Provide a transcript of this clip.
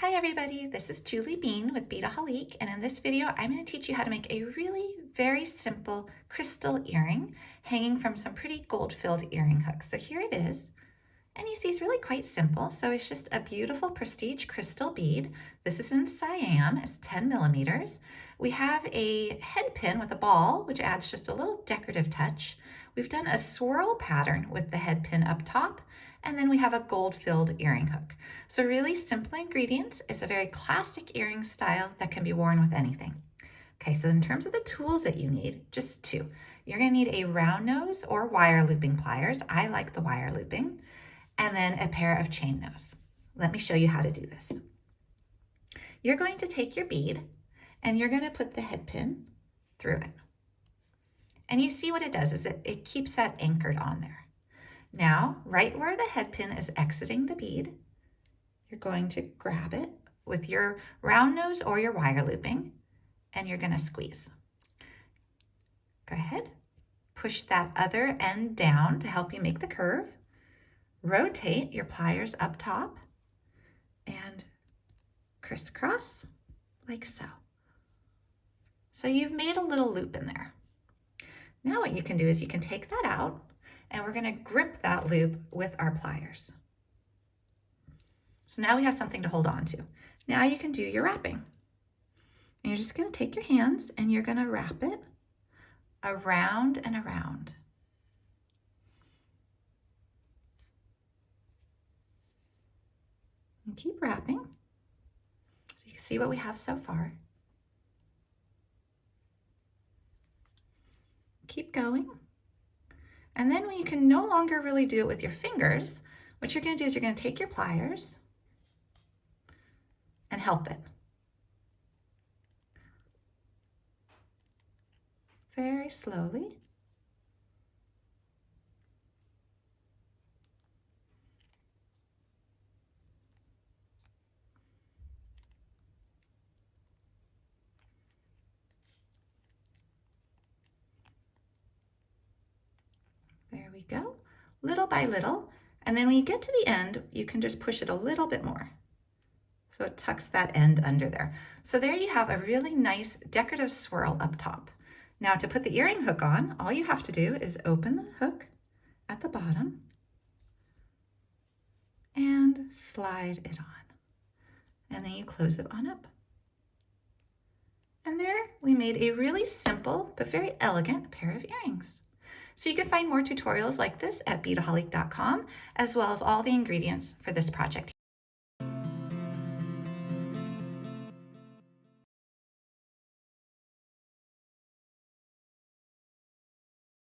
Hi everybody, this is Julie Bean with Beadaholique, and in this video I'm going to teach you how to make a really very simple crystal earring hanging from some pretty gold-filled earring hooks. So here it is, and you see it's really quite simple. So it's just a beautiful prestige crystal bead. This is in cyan, it's 10 millimeters. We have a head pin with a ball, which adds just a little decorative touch. We've done a swirl pattern with the head pin up top, and then we have a gold-filled earring hook. So really simple ingredients. It's a very classic earring style that can be worn with anything. Okay, so in terms of the tools that you need, just two. You're gonna need a round nose or wire looping pliers. I like the wire looping. And then a pair of chain nose. Let me show you how to do this. You're going to take your bead and you're gonna put the head pin through it. And you see what it does is it keeps that anchored on there. Now, right where the head pin is exiting the bead, you're going to grab it with your round nose or your wire looping, and you're gonna squeeze. Go ahead, push that other end down to help you make the curve. Rotate your pliers up top and crisscross like so. So you've made a little loop in there. Now what you can do is you can take that out, and we're gonna grip that loop with our pliers. So now we have something to hold on to. Now you can do your wrapping. And you're just gonna take your hands and you're gonna wrap it around and around. And keep wrapping. So you can see what we have so far. Keep going. And then when you can no longer really do it with your fingers, what you're gonna do is you're gonna take your pliers and help it. Very slowly. There we go, little by little. And then when you get to the end, you can just push it a little bit more. So it tucks that end under there. So there you have a really nice decorative swirl up top. Now to put the earring hook on, all you have to do is open the hook at the bottom and slide it on. And then you close it on up. And there we made a really simple but very elegant pair of earrings. So you can find more tutorials like this at beadaholique.com, as well as all the ingredients for this project.